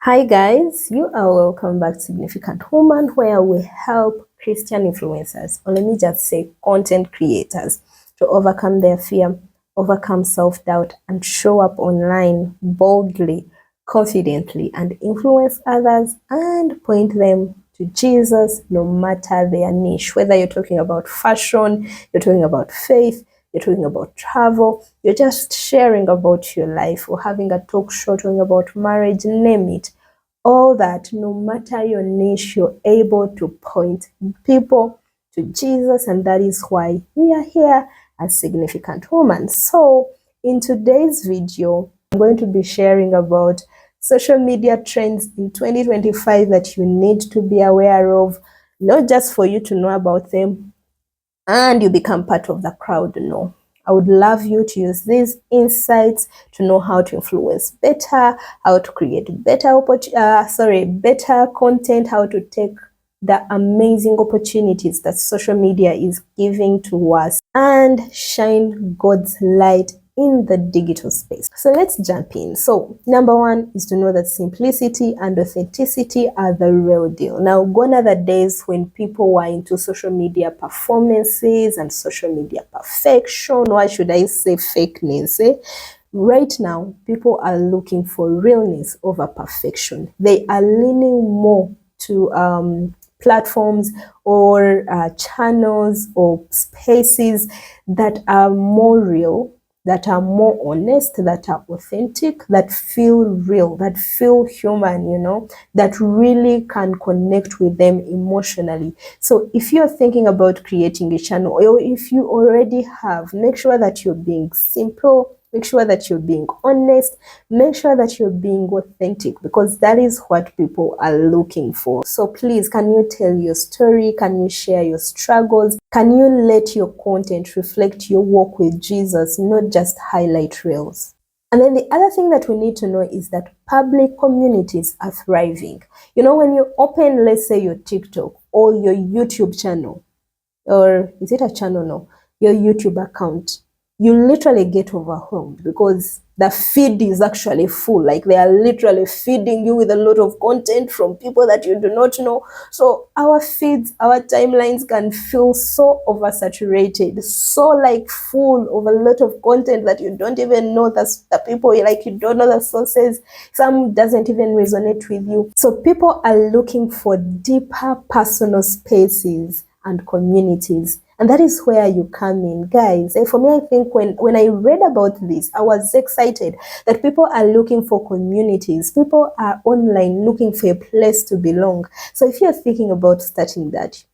Hi guys, you are welcome back to Significant Woman, where we help Christian influencers, or let me just say content creators, to overcome their fear, overcome self-doubt, and show up online boldly, confidently, and influence others and point them to Jesus, no matter their niche. Whether you're talking about fashion, you're talking about faith, you're talking about travel, you're just sharing about your life, or having a talk show talking about marriage, name it. All that, no matter your niche, you're able to point people to Jesus, and that is why we are here as Significant Woman. So, in today's video, I'm going to be sharing about social media trends in 2025 that you need to be aware of, not just for you to know about them and you become part of the crowd. No, I would love you to use these insights to know how to influence better, how to create better better content, how to take the amazing opportunities that social media is giving to us and shine God's light in the digital space. So let's jump in. So number one is to know that simplicity and authenticity are the real deal. Now, gone are the days when people were into social media performances and social media perfection. Why should I say fakeness? Right now, people are looking for realness over perfection. They are leaning more to platforms or channels or spaces that are more real, that are more honest, that are authentic, that feel real, that feel human, that really can connect with them emotionally. So if you're thinking about creating a channel, or if you already have, make sure that you're being simple, make sure that you're being honest, make sure that you're being authentic, because that is what people are looking for. So please, can you tell your story? Can you share your struggles? Can you let your content reflect your walk with Jesus, not just highlight reels? And then the other thing that we need to know is that public communities are thriving. When you open, let's say, your TikTok or your YouTube channel, or is it a channel? No, your YouTube account, you literally get overwhelmed because the feed is actually full. Like, they are literally feeding you with a lot of content from people that you do not know. So our feeds, our timelines can feel so oversaturated, so like full of a lot of content that you don't even know the people, like, you don't know the sources. Some doesn't even resonate with you. So people are looking for deeper personal spaces and communities. And that is where you come in, guys. And for me, I think when I read about this, I was excited that people are looking for communities. People are online looking for a place to belong. So if you're thinking about starting that,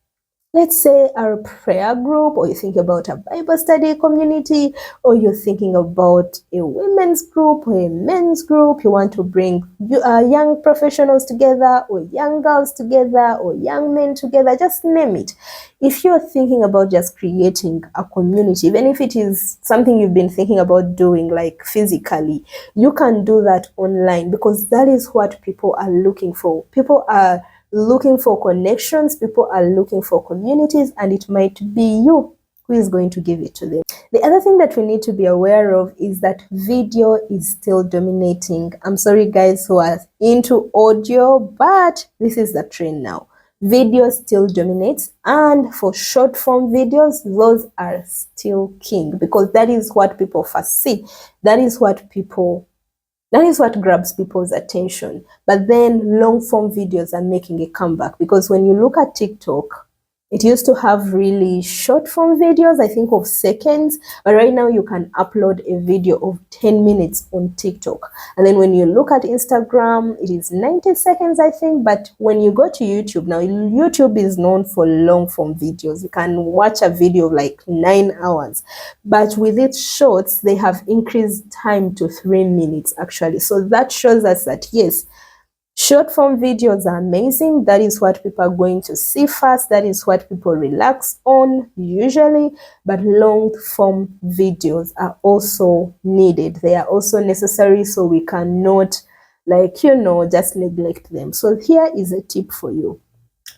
let's say a prayer group, or you think about a Bible study community, or you're thinking about a women's group or a men's group, you want to bring young professionals together, or young girls together, or young men together, just name it. If you're thinking about just creating a community, even if it is something you've been thinking about doing, like physically, you can do that online, because that is what people are looking for. People are looking for connections, people are looking for communities, and it might be you who is going to give it to them. The other thing that we need to be aware of is that video is still dominating. I'm sorry, guys who are into audio, but this is the trend now. Video still dominates, and for short form videos, those are still king, because that is what people first see. That is what grabs people's attention. But then long form videos are making a comeback, because when you look at TikTok, it used to have really short form videos, I think of seconds, but right now you can upload a video of 10 minutes on TikTok. And then when you look at Instagram, it is 90 seconds, I think. But when you go to YouTube now, YouTube is known for long form videos. You can watch a video of like 9 hours. But with its shorts, they have increased time to 3 minutes actually. So that shows us that yes, short form videos are amazing. That is what people are going to see first. That is what people relax on usually. But long form videos are also needed. They are also necessary, so we cannot, just neglect them. So here is a tip for you.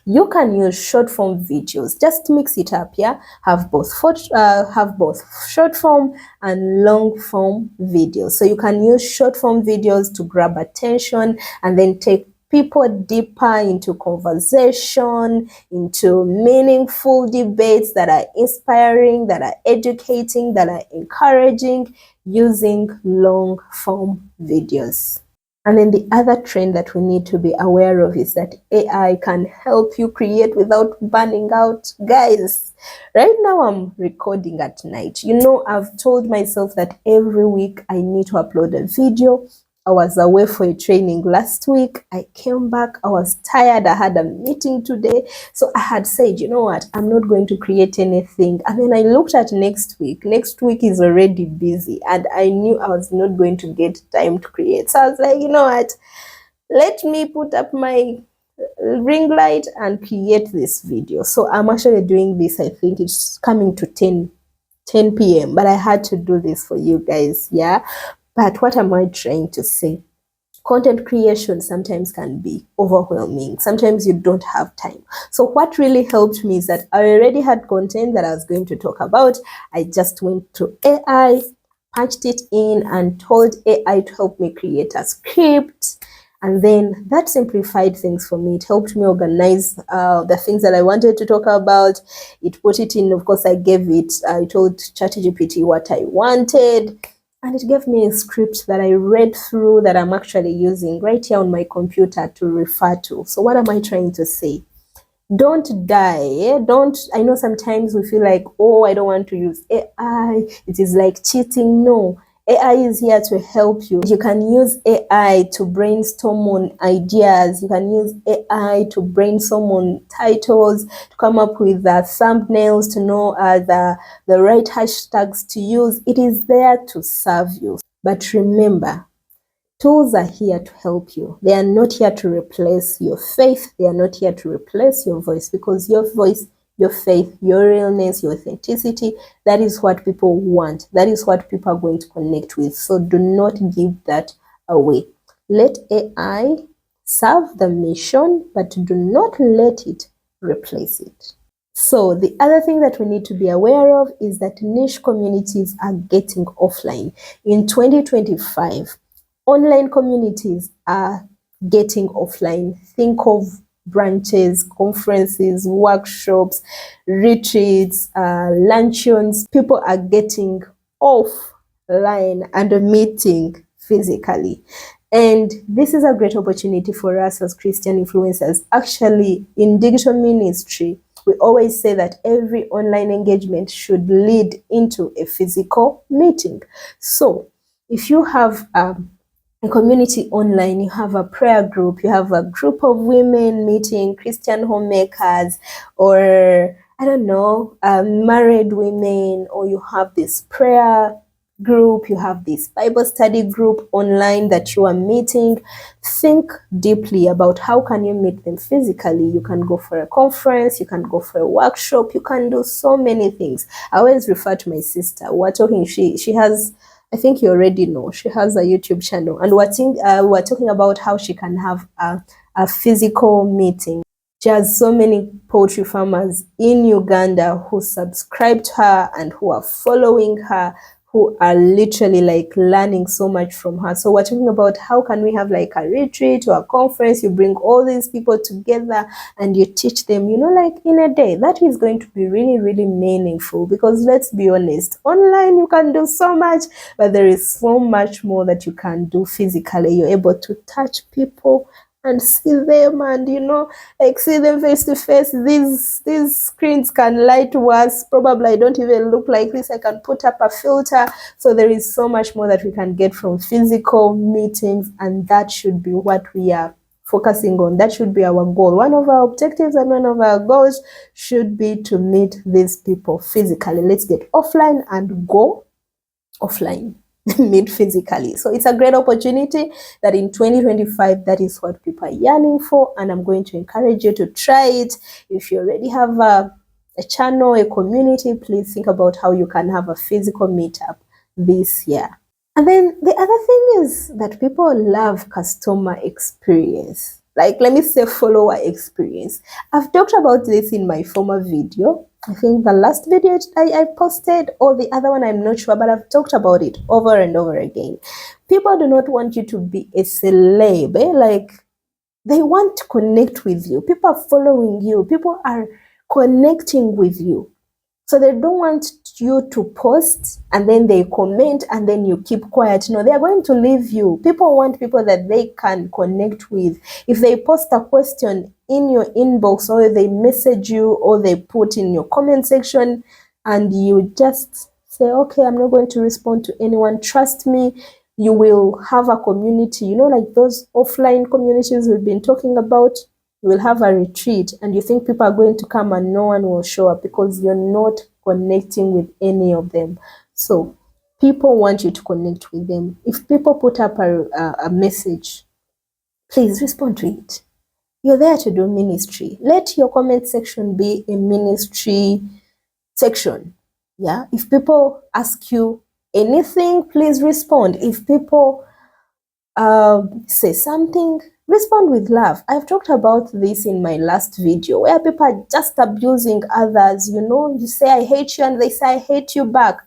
You can use short form videos. Just mix it up, yeah? Have both short form and long form videos. So you can use short form videos to grab attention and then take people deeper into conversation, into meaningful debates that are inspiring, that are educating, that are encouraging, using long form videos. And then the other trend that we need to be aware of is that AI can help you create without burning out. Guys, right now I'm recording at night. You know, I've told myself that every week I need to upload a video. I was away for a training last week. I came back. I was tired. I had a meeting today. So I had said, you know what? I'm not going to create anything. And then I looked at next week. Next week is already busy. And I knew I was not going to get time to create. So I was like, you know what? Let me put up my ring light and create this video. So I'm actually doing this. I think it's coming to 10 p.m. But I had to do this for you guys. Yeah. But what am I trying to say? Content creation sometimes can be overwhelming. Sometimes you don't have time. So what really helped me is that I already had content that I was going to talk about. I just went to AI, punched it in and told AI to help me create a script. And then that simplified things for me. It helped me organize the things that I wanted to talk about. It put it in, of course, I told ChatGPT what I wanted. And it gave me a script that I read through that I'm actually using right here on my computer to refer to. So what am I trying to say? Don't die. I know sometimes we feel like, oh, I don't want to use AI. It is like cheating. No. AI is here to help you. You can use AI to brainstorm on ideas. You can use AI to brainstorm on titles, to come up with thumbnails, to know the right hashtags to use. It is there to serve you. But remember, tools are here to help you. They are not here to replace your faith. They are not here to replace your voice, because your voice, your faith, your realness, your authenticity, that is what people want. That is what people are going to connect with. So do not give that away. Let AI serve the mission, but do not let it replace it. So the other thing that we need to be aware of is that niche communities are getting offline. In 2025, online communities are getting offline. Think of branches, conferences, workshops, retreats, luncheons. People are getting offline and meeting physically. And this is a great opportunity for us as Christian influencers. Actually, in digital ministry, we always say that every online engagement should lead into a physical meeting. So if you have a community online, you have a prayer group, you have a group of women meeting, Christian homemakers, or I don't know, married women, or you have this prayer group, you have this Bible study group online that you are meeting. Think deeply about how can you meet them physically. You can go for a conference, you can go for a workshop, you can do so many things. I always refer to my sister. We're talking, she has, I think you already know, she has a YouTube channel, and we're talking about how she can have a physical meeting. She has so many poultry farmers in Uganda who subscribe to her and who are following her, who are literally like learning so much from her. So we're talking about how can we have like a retreat or a conference, you bring all these people together and you teach them, you know, like in a day. That is going to be really, really meaningful, because let's be honest, online you can do so much, but there is so much more that you can do physically. You're able to touch people and see them, and you know, like see them face to face. These screens can lie to us. Probably I don't even look like this. I can put up a filter. So there is so much more that we can get from physical meetings, and that should be what we are focusing on. That should be our goal. One of our objectives and one of our goals should be to meet these people physically. Let's get offline and go offline. Meet physically. So it's a great opportunity that in 2025, that is what people are yearning for, and I'm going to encourage you to try it. If you already have a channel, a community, please think about how you can have a physical meetup this year. And then the other thing is that people love customer experience. like, let me say, follower experience. I've talked about this in my former video. I think the last video I posted, or the other one, I'm not sure, but I've talked about it over and over again. People do not want you to be a celeb, like, they want to connect with you. People are following you. People are connecting with you. So they don't want you to post and then they comment and then you keep quiet. No, they are going to leave you. People want people that they can connect with. If they post a question in your inbox, or they message you, or they put in your comment section, and you just say, okay, I'm not going to respond to anyone. Trust me, you will have a community, like those offline communities we've been talking about. You will have a retreat, and you think people are going to come and no one will show up because you're not connecting with any of them. So people want you to connect with them. If people put up a message, please respond to it. You're there to do ministry. Let your comment section be a ministry section. Yeah. If people ask you anything, please respond. If people say something, respond with love. I've talked about this in my last video, where people are just abusing others. You say I hate you and they say I hate you back.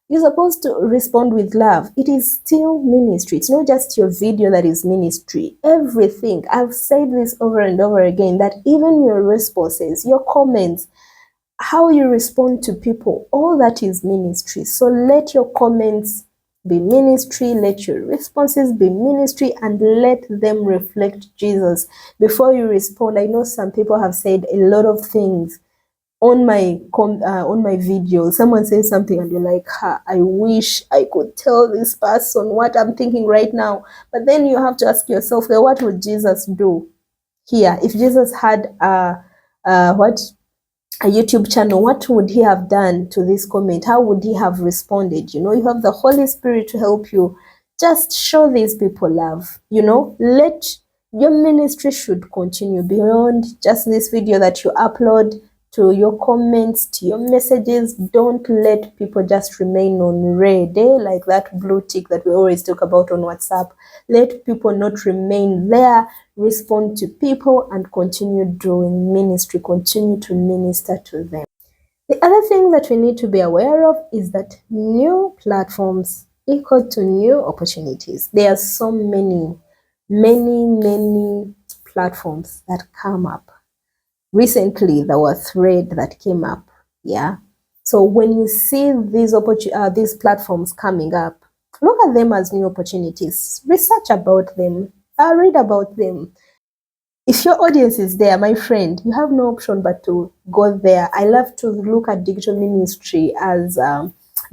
You're supposed to respond with love. It is still ministry. It's not just your video that is ministry. Everything. I've said this over and over again, that even your responses, your comments, how you respond to people, all that is ministry. So let your comments be ministry, let your responses be ministry, and let them reflect Jesus. Before you respond, I know some people have said a lot of things on my video. Someone says something and you're like, I wish I could tell this person what I'm thinking right now. But then you have to ask yourself, what would Jesus do here? If Jesus had a YouTube channel, what would he have done to this comment? How would he have responded? You have the Holy Spirit to help you. Just show these people love. Let your ministry should continue beyond just this video that you upload, to your comments, to your messages. Don't let people just remain on red, like that blue tick that we always talk about on WhatsApp. Let people not remain there. Respond to people and continue doing ministry, continue to minister to them. The other thing that we need to be aware of is that new platforms equal to new opportunities. There are so many platforms that come up. Recently, there was Thread that came up. Yeah. So when you see these platforms coming up, look at them as new opportunities. Research about them. Read about them. If your audience is there, my friend, you have no option but to go there. I love to look at digital ministry as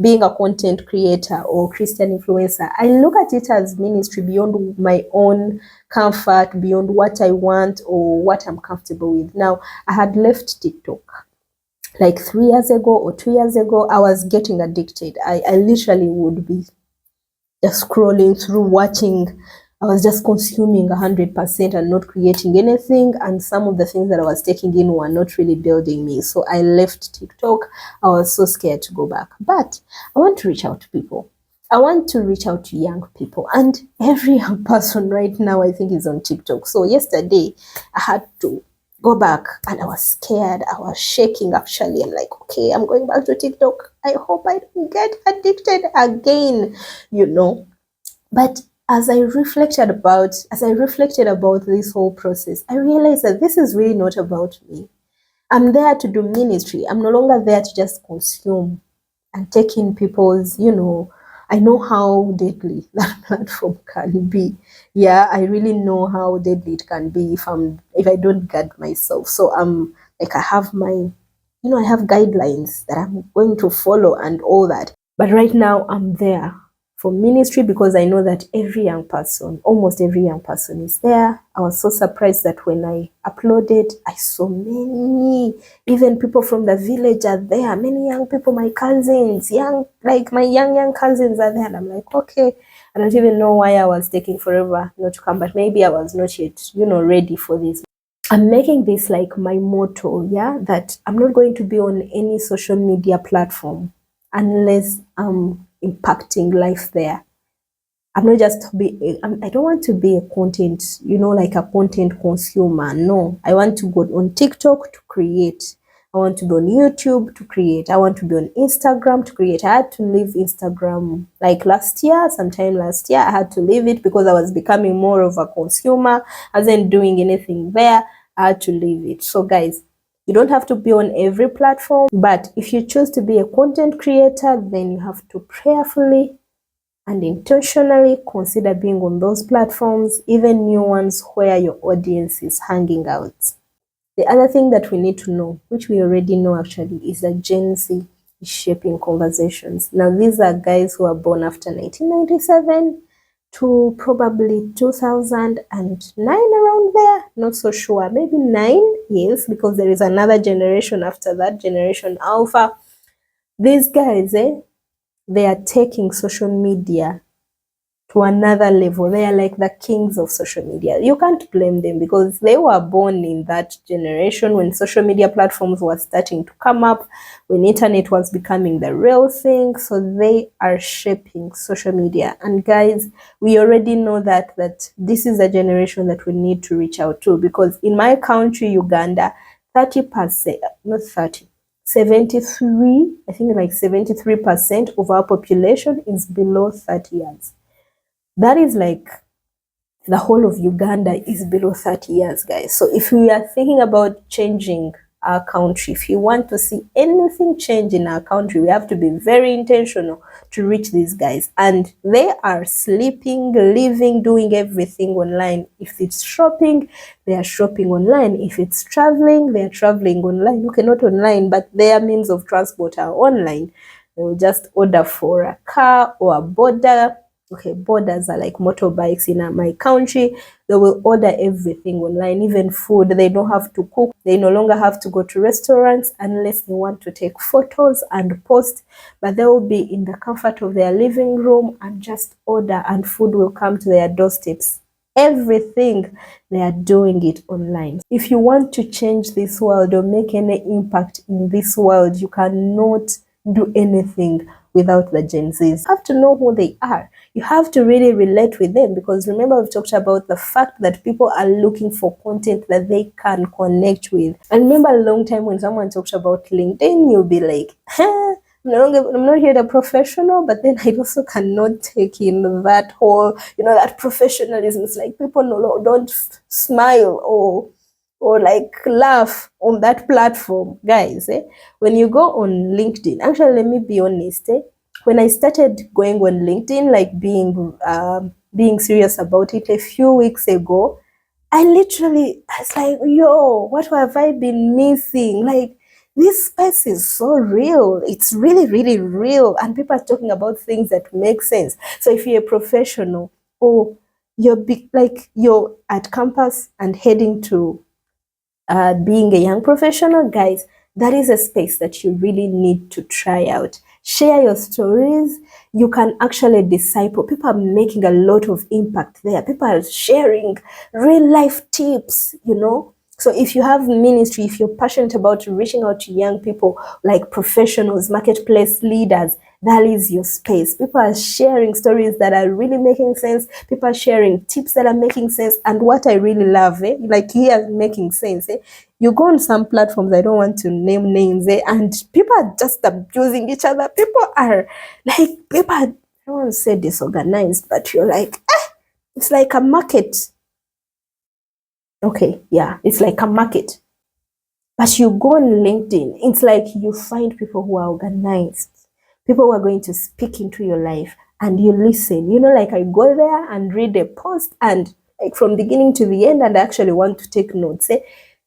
being a content creator or Christian influencer. I look at it as ministry beyond my own comfort, beyond what I want or what I'm comfortable with. Now, I had left TikTok like 3 years ago or 2 years ago. I was getting addicted. I literally would be just scrolling through, watching. I was just consuming 100% and not creating anything. And some of the things that I was taking in were not really building me. So I left TikTok. I was so scared to go back. But I want to reach out to people. I want to reach out to young people. And every young person right now, I think, is on TikTok. So yesterday, I had to go back and I was scared. I was shaking actually. I'm like, okay, I'm going back to TikTok. I hope I don't get addicted again, But as I reflected about this whole process, I realized that this is really not about me. I'm there to do ministry. I'm no longer there to just consume and take in people's, I know how deadly that platform can be. Yeah, I really know how deadly it can be if I don't guard myself. So I have my, I have guidelines that I'm going to follow and all that. But right now I'm there for ministry because I know that almost every young person is there. I was so surprised that when I uploaded, I saw many, even people from the village are there, many young people, my cousins, my young cousins are there. And I'm like, okay, I don't even know why I was taking forever not to come, but maybe I was not yet, ready for this. I'm making this like my motto, that I'm not going to be on any social media platform unless I'm impacting life there. I'm not just to be, I don't want to be a content, like a content consumer. No, I want to go on TikTok to create. I want to be on YouTube to create. I want to be on Instagram to create. I had to leave Instagram like sometime last year. I had to leave it because I was becoming more of a consumer. I wasn't doing anything there. I had to leave it. So guys, you don't have to be on every platform, but if you choose to be a content creator, then you have to prayerfully and intentionally consider being on those platforms, even new ones where your audience is hanging out. The other thing that we need to know, which we already know actually, is that Gen Z is shaping conversations. Now, these are guys who are born after 1997 to probably 2009, around there. Not so sure. Maybe 9 years, because there is another generation after that, Generation Alpha. These guys, they are taking social media to another level. They are like the kings of social media. You can't blame them because they were born in that generation when social media platforms were starting to come up, when internet was becoming the real thing. So they are shaping social media. And guys, we already know that this is a generation that we need to reach out to, because in my country, Uganda, 30%, not 30, 73, I think like 73% of our population is below 30 years. That is like the whole of Uganda is below 30 years, guys. So if we are thinking about changing our country, if you want to see anything change in our country, we have to be very intentional to reach these guys. And they are sleeping, living, doing everything online. If it's shopping, they are shopping online. If it's traveling, they are traveling online. Okay, not online, but their means of transport are online. They will just order for a car or a boda. Okay, borders are like motorbikes in my country. They will order everything online, even food. They don't have to cook. They no longer have to go to restaurants unless they want to take photos and post, but they will be in the comfort of their living room and just order, and food will come to their doorsteps. Everything, they are doing it online. If you want to change this world or make any impact in this world, you cannot do anything without the Gen Zs. You have to know who they are. You have to really relate with them, because remember, we've talked about the fact that people are looking for content that they can connect with. And remember a long time when someone talked about LinkedIn, you'll be like, I'm not here a professional, but then I also cannot take in that whole, that professionalism. It's like people don't smile or like laugh on that platform. Guys, when you go on LinkedIn, actually, let me be honest, when I started going on LinkedIn, like being serious about it a few weeks ago, I was like, yo, what have I been missing? Like, this space is so real. It's really, really real. And people are talking about things that make sense. So if you're a professional, or you're at campus and heading to being a young professional, guys, that is a space that you really need to try out. Share your stories. You can actually disciple. People are making a lot of impact there. People are sharing real life tips, So if you have ministry, if you're passionate about reaching out to young people, like professionals, marketplace leaders, that is your space. People are sharing stories that are really making sense. People are sharing tips that are making sense. And what I really love, like here making sense, you go on some platforms, I don't want to name names, and people are just abusing each other. People are, I don't want to say disorganized, but you're like, it's like a market. Okay, yeah, it's like a market. But you go on LinkedIn, it's like you find people who are organized, people who are going to speak into your life, and you listen. Like I go there and read a post, and like from beginning to the end, and I actually want to take notes.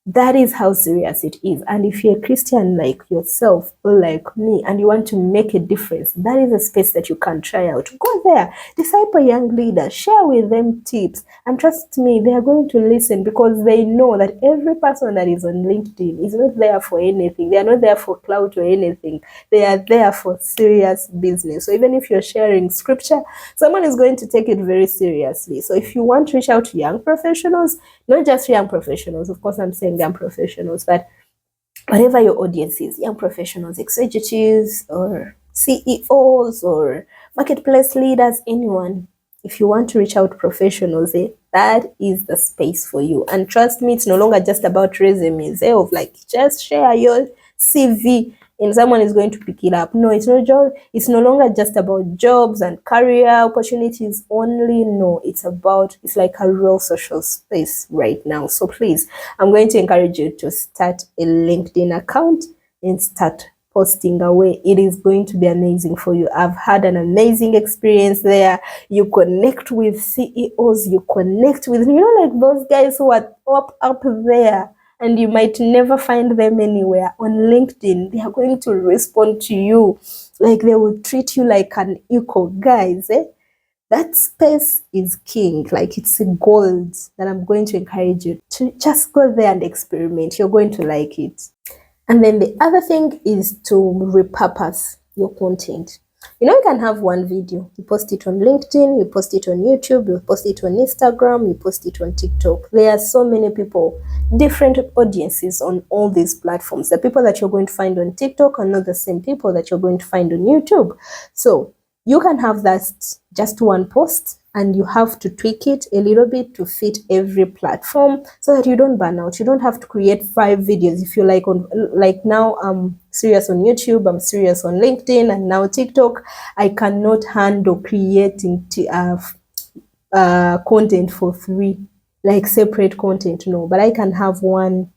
That is how serious it is. And if you're a Christian like yourself or like me, and you want to make a difference, that is a space that you can try out. Go there, disciple young leaders, share with them tips, and trust me, they are going to listen, because they know that every person that is on LinkedIn is not there for anything. They are not there for clout or anything. They are there for serious business. So even if you're sharing scripture, someone is going to take it very seriously. So if you want to reach out to young professionals, not just young professionals, of course I'm saying young professionals, but whatever your audience is, young professionals, executives, or CEOs, or marketplace leaders, anyone, if you want to reach out professionals, that is the space for you. And trust me, it's no longer just about resumes, of like just share your CV and someone is going to pick it up. No, it's no longer just about jobs and career opportunities only. No, it's like a real social space right now. So please, I'm going to encourage you to start a LinkedIn account and start posting away. It is going to be amazing for you. I've had an amazing experience there. You connect with CEOs, you connect with, like those guys who are up there, and you might never find them anywhere. On LinkedIn, they are going to respond to you. Like they will treat you like an equal, guys. That space is king. Like it's a gold that I'm going to encourage you to just go there and experiment. You're going to like it. And then the other thing is to repurpose your content. You can have one video, you post it on LinkedIn, you post it on YouTube, you post it on Instagram, you post it on TikTok. There are so many people, different audiences on all these platforms. The people that you're going to find on TikTok are not the same people that you're going to find on YouTube. So you can have that just one post, and you have to tweak it a little bit to fit every platform so that you don't burn out. You don't have to create 5 videos. If you like now I'm serious on YouTube, I'm serious on LinkedIn, and now TikTok. I cannot handle creating content for 3, like separate content. No, but I can have one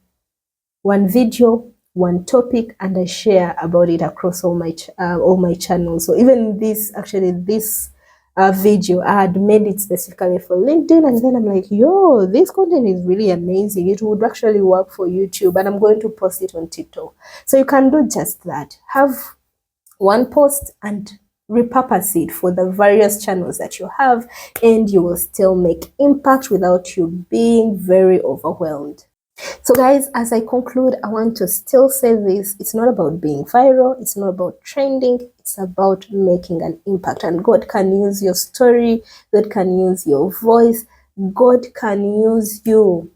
video, one topic, and I share about it across all my channels. So even this video, I had made it specifically for LinkedIn, and then I'm like, yo, this content is really amazing. It would actually work for YouTube, and I'm going to post it on TikTok. So you can do just that. Have one post and repurpose it for the various channels that you have, and you will still make impact without you being very overwhelmed. So guys, as I conclude, I want to still say this: it's not about being viral, it's not about trending, it's about making an impact. And God can use your story, God can use your voice, God can use your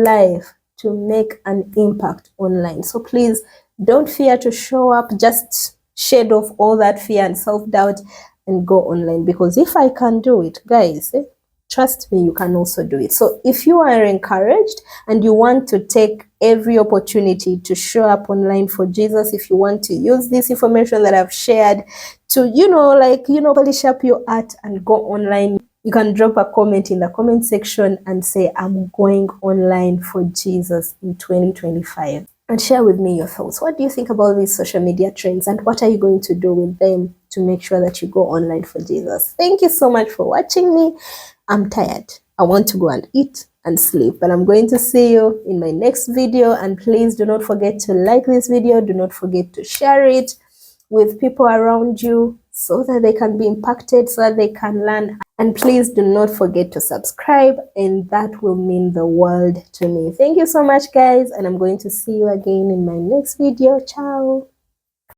life to make an impact online. So please don't fear to show up. Just shed off all that fear and self-doubt and go online, because if I can do it, guys, trust me, you can also do it. So if you are encouraged and you want to take every opportunity to show up online for Jesus, if you want to use this information that I've shared to, polish up your art and go online, you can drop a comment in the comment section and say, I'm going online for Jesus in 2025. And share with me your thoughts. What do you think about these social media trends, and what are you going to do with them to make sure that you go online for Jesus? Thank you so much for watching me. I'm tired. I want to go and eat and sleep, but I'm going to see you in my next video. And please do not forget to like this video. Do not forget to share it with people around you so that they can be impacted, so that they can learn. And please do not forget to subscribe, and that will mean the world to me. Thank you so much, guys, and I'm going to see you again in my next video. Ciao.